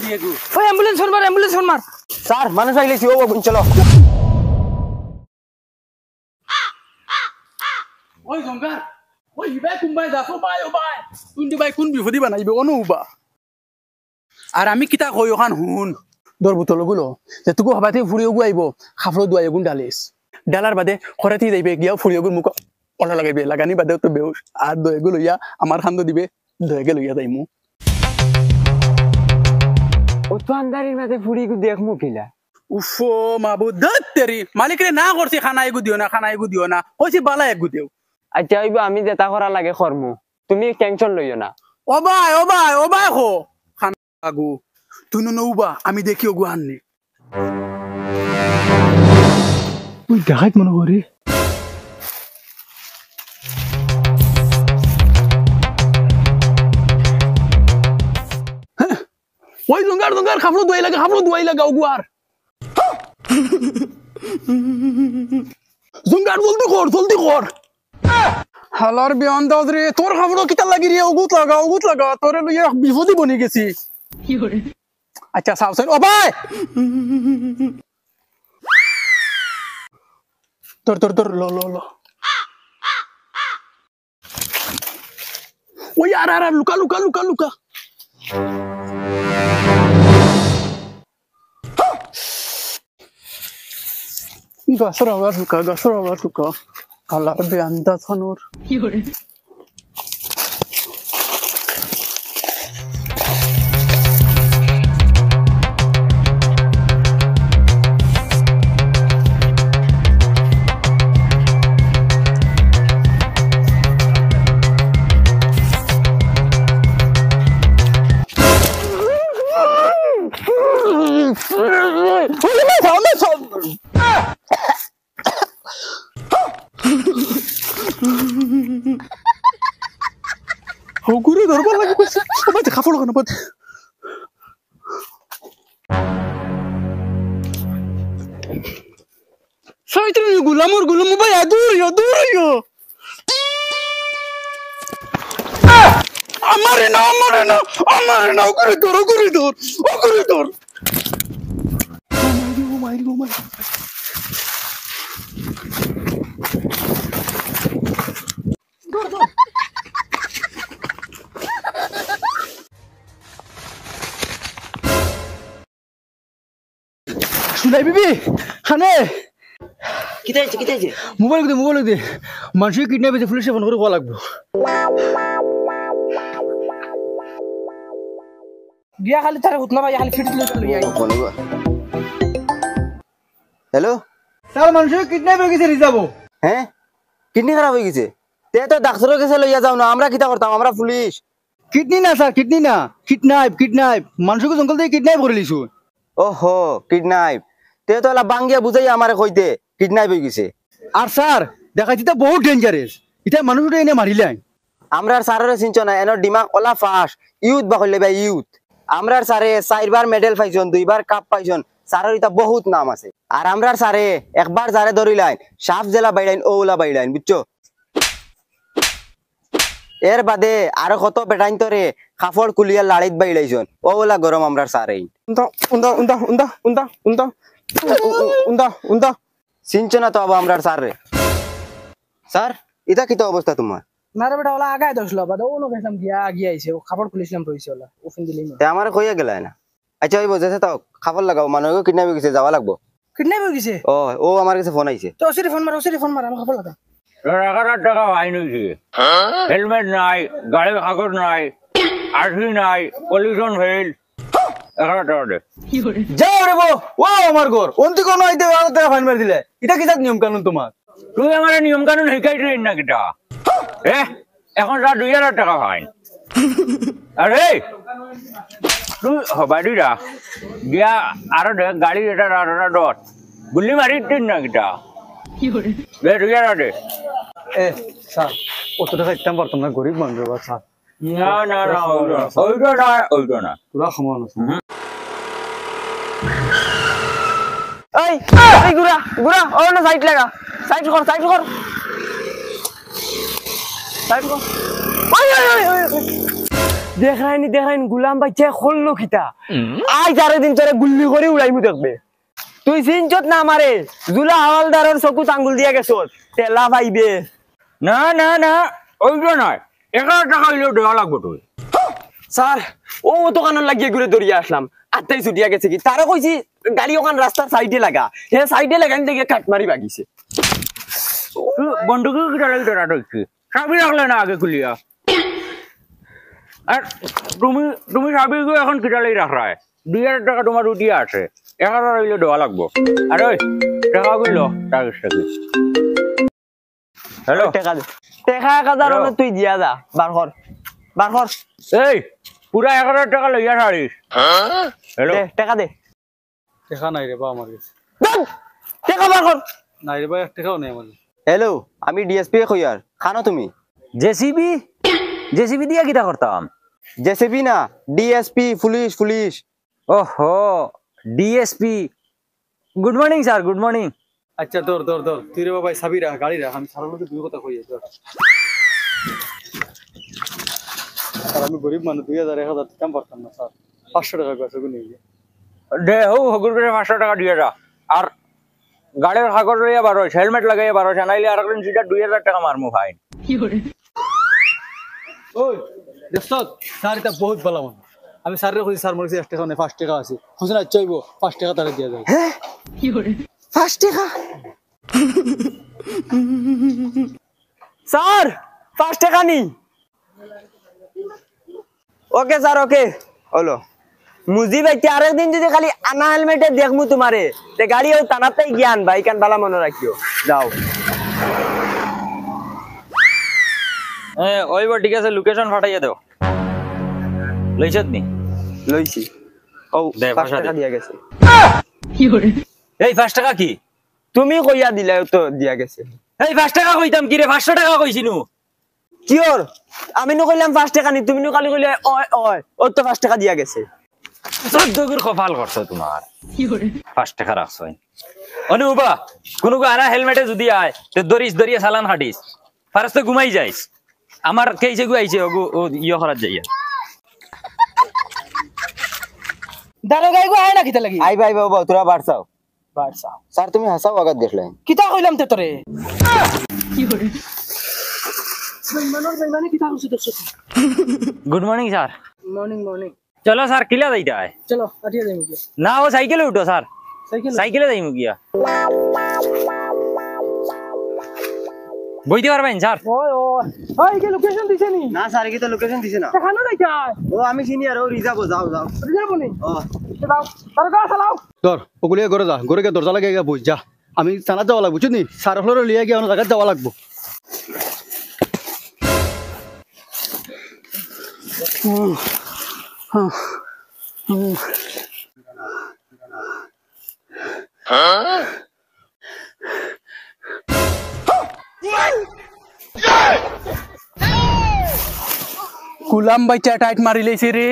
দিয়ে গো ওই ambulance phone মার স্যার মানুষ আইলেছি ও বাবু চলো ওই জঙ্গার ওই ইবাই কুম্বাই দা ও বাই তুই ভাই কোন বিপদি বানাইবে অনুবা আর আমি কিতা কই ওখান হুন দর বোতলগুলো যে তুকু হবাতে ফুরিও গু আইব খাফলো দুয়াই গুণ ডালিস ডালার বাদে খরাতি যাইবে গিয়া ফুরিও গুণ মুখ অলা লাগাইবে লাগানি বাদে তো বেউস আর দয়েগুলো ইয়া আমার খান্দ দিবে দয়েগে লইয়া যাইমু ও তো আন্দারির মাঝে ফুরি গু দেখমু কিলা উফো মাবুদ দত্তেরি মালিকরে না করছি খানা এগু দিও না কইছি বালা এগু দিও আচ্ছা হইব আমি যেটা করা লাগে করমু তুমি টেনশন লইও না ও বাই হো খানা আগু তুই নৌবা আমি দেখি ওগু আননি তুই দেখাইত মনে করি ওই জঙ্গার খাবলো দুয়াই লাগা ওগু আর জঙ্গার জলদি কর হালার বিয়ান দাও রে তোর খাবলো কিতা লাগি রে ওগুত লাগা তোরে লইয়া বিপদি বনি গেছি কি করে আচ্ছা সাবসেন ও ভাই তোর লো ওই আর লুকা গাছর আবার লুকা হালার বিয়ান দা থানোর কি করে Guru dorban lagi bos. Apa aja kaful kan apa? Saya itu gulam bay adur yo. Amarena, koridor. Oh my. Dor. শুনাই বিবি খানে কিতাইছে মোবাইল দে মানুষকে কিডন্যাপ হইছে পুলিশে ফোন করে কোয়া লাগবো গিয়া খালি তারে উঠনা ভাই খালি ফিট লই আই হ্যালো স্যার মানুষকে কিডন্যাপ হয়ে গেছে রিজাবো হ্যাঁ কিডনি খারাপ হয়ে গেছে তে তো ডাক্তারের কাছে লইয়া যাও না আমরা কিতা করতাম আমরা পুলিশ কিডনি না স্যার কিডন্যাপ মানুষকে জঙ্গল থেকে কিডন্যাপ করে লিছু ওহো কিডন্যাপ তে তো এলা বাঙ্গিয়া বুঝাই আমারে কইতে কিডন্যাপ হয়ে গেছে আর স্যার দেখাইছি তা বহুত ডেঞ্জারাস এটা মানুষটা এনে মারিলাই আমরা স্যারের চিনছ না এর দিমাগ ওলা ফাঁস ইউথ বা কইলে ভাই ইউথ আমরা স্যারে 4বার মেডেল পাইছন 2বার কাপ পাইছন স্যারের এটা বহুত নাম আছে আর আমরা স্যারে একবার যারে ধরিলাইন সাফ জেলা বাইলাইন ওলা বাইলাইন বুঝছো এর বাদে আর কত বেটাইন তরে কাপড় কুলিয়া লাড়িত বাইলাইছন ওলা গরম আমরা স্যারে উন্দা চিনছ না তো আবার আমরা স্যার এটা কি তো অবস্থা তোমার না রে বেটা ওলা আগায় দছলো বাদে ওনো গেছলাম গিয়া আইছে ও খাবার খুলিছিলাম রইছে ওলা ওফিন দিলি তে আমারে কইয়া গেলাই না আচ্ছা ওই বজেছে তাও খাবার লাগাও মানুষকে কিডন্যাপ হয়ে গেছে যাওয়া লাগবো কিডন্যাপ হয়ে গেছে ও আমার কাছে ফোন আইছে তো ওসিরে ফোন মার আমার খাবার লাগা 1000 টাকা ফাইন হইছে হেলমেট নাই গাড়ির কাগজ নাই আরসি নাই পলিউশন ফেল 1000 টাকা দে যাও রে বো ও আমার ঘর অন্তি কোন আইতে 1000 টাকা ফাইন মার দিলে এটা কি জাত নিয়ম কানুন তোমার তুই আমার নিয়ম কানুন শিখাইছিস না কিটা এখন যা 2000 টাকা ফাইন আরে তুই হবাড়ি রা গিয়া আর গাড়ি এটা ডট গুলি মারি দিন না কিটা দে 2000 দে স্যার অত টাকা ইতাম পারতাম না গরিব মানুষ স্যার না ওইটা না পুরা সমান আছে এই গুড়া ও না সাইড লাগা সাইড কর দেখাইনি গুলাম বাচ্চা খোললো কিতা আজ আরে দিন তোরে গুল্লি করে উড়াইমু দেখবে তুই সিনচত না মারে জুলা হাওলদারের চকুত আঙ্গুল দিয়া গেছ তেলা পাইবে না না না ওইটা নয় 11 টাকা হইলেও দেওয়া লাগবে তুই স্যার ও দোকানের লাগিয়ে ঘুরে দৌড়িয়ে আসলাম আত্মাই ছুটিয়া গেছে কি তারা কইছি গাড়ি ওখান রাস্তার সাইডে লাগা হে সাইডে লাগান দেখে কাট মারি বাগিছে বন্ধুকে কিটা লাগি তোরা দেখছি চাবি রাখলে না আগে খুলিয়া আর তুমি তুমি চাবি এখন কিটা লাগি রাখা 2000 টাকা তোমার উঠিয়া আছে 11 হইলে দেওয়া লাগবো আর ওই টাকা গুলো টাকা হ্যালো টাকা দে টাকা 1000 তুই দিয়া যা বার কর এই পুরা 11 টাকা লইয়া ছাড়িস হ্যালো টাকা দে দেখা নাই রে বা আমার কাছে টাকা বার কর নাই রে বা 1 টাকাও নেই আমার হ্যালো আমি ডিএসপি কইয়ার খানো তুমি জেসিবি দিয়া কিটা করতাম জেসিবি না ডিএসপি পুলিশ ওহো DSP good morning sir good morning আচ্ছা দর তুই রে বাবা চাবি রাখ গাড়ি রাখ আমি সারা লোকে দুই কথা কই দর আর আমি গরিব মানুষ 2000 1000 টাকা পারতাম না স্যার 500 টাকা গেছে গুনি দে হগুর করে 500 টাকা দিয়ে যা আর গাড়ির কাগজ লইয়া বারো হেলমেট লাগাইয়া বারো নাইলে আর একদিন সিধা 2000 টাকা মারমু ফাইন ওই দেখছত স্যার এটা বহুত ভালো মানুষ আমি স্যারের কইছি স্যার মরছি 1 টাকা নেই 5 টাকা আছে হোসেন চাইবো 5 টাকা তারে দিয়া যায় হ্যাঁ কি করে 5 টাকা স্যার 5 টাকা নি ওকে স্যার ওকে হলো মুজিব ভাই আরেকদিন যদি খালি আনা হেলমেটে দেখমু তোমারে তে গাড়ি ও টানাতেই জ্ঞান ভাই কান বালা মনে রাখিও যাও ওইবার ঠিক আছে লোকেশন ফাটাইয়া দাও লইছত নি লইছি ও দে 5 টাকা দিয়া গেছে কি করে এই 5 টাকা কি তুমি কইয়া দিলে তো দিয়া গেছে এই 5 টাকা কইতাম কি রে 500 টাকা কইছিনু কিওর আমি নো কইলাম 5 টাকা নি তুমি নো খালি কইলে ওই ও তো 5 টাকা দিয়া গেছে চোদ্দগুর কপাল করছো তোমার 5 টাকা রাখছো অনুবা কোনো আনা হেলমেটে যদি আয় তো দরিয়া চালান হাঁটিস ফারস্ত ঘুমাই যাইস আমার কেইছে গুয়াইছে ও ইয়ে করার যাইয়া দাঁড়ো গাই গো আয় না কিতা লাগি আই ভাই বাবা তোরা বাড়ছাও স্যার তুমি হাসাও আগাত দেখলেন কিতা কইলাম তে তোরে গুড মর্নিং স্যার মর্নিং চলো স্যার কিলা যাইতে হয় চলো আটিয়া যাই মুকে না ও সাইকেলে উঠো স্যার সাইকেলে যাই মুগিয়া বইতে পারবেন স্যার ওই কে লোকেশন দিছে নি না স্যার কি তো লোকেশন দিছে না দেখানো নাই যায় ও আমি সিনিয়র ও রিজার্ভ যাও রিজার্ভ নি ও দাও তার গা চালাও দর ওগুলিয়ে ঘরে যা ঘরে গিয়ে দরজা লাগিয়ে বই যা আমি থানাত যাওয়া লাগবো বুঝলি স্যার হলেও লিয়ে গিয়ে অন্য জায়গায় যাওয়া লাগবো কুলাম বাইচা টাইট মারি লেছে রে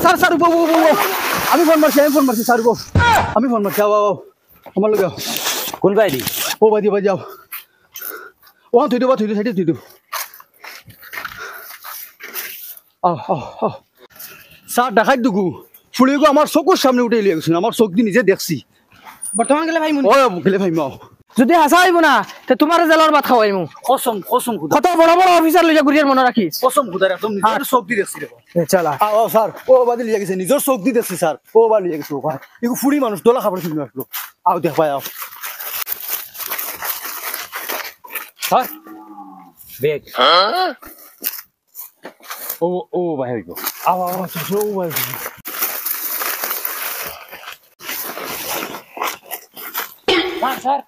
স্যার আমি ফোন মারছি স্যার আমি ফোন মারছি আও আমার লগে কোন বাইরি ও বাদি যাও ও তুই দেবা সাইডে তুই দেব স্যার দেখাই দুগু ফুলিগু আমার চকুর সামনে উঠে লিয়ে গেছিল আমার চোখ দিয়ে নিজে দেখছি বর্তমান গেলে ভাই ও গেলে ভাই মাও যদি হাসা হইব না তে তোমার জেলার ভাত খাওয়াইম কসম কত বড় অফিসার লইয়া গুরিয়ার মনে রাখিস কসম খুদার একদম নিজের চোখ দিয়ে দেখছি দেখো চলা স্যার ও বাদি লিয়ে গেছে নিজের চোখ দিয়ে দেখছি স্যার ও বা লিয়ে গেছে ওখানে এগু ফুড়ি মানুষ দোলা খাবার শুনে আসলো দেখ ভাই স্যার বেগ ও ভাই হইব ও ভাই স্যার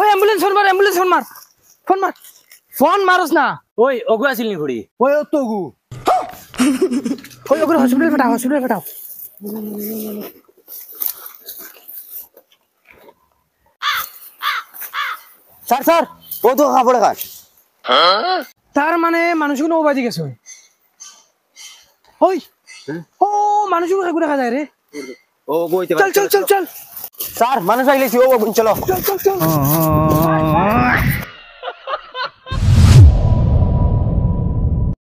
ওই অ্যাম্বুলেন্স ফোন মারস না ওই অগু আছিল নি ঘুড়ি ওই তো গু ওই ওগুলো হসপিটাল ফাটাও স্যার ও তো খাপড়ে খাস তার মানে মানুষগুলো ওবাদি গেছে ওই ও মানুষকে খাইবো দেখা যায় রে ও কইতে চল চল চল চল স্যার মানুষ আইলেছি ও চলো চল চল চল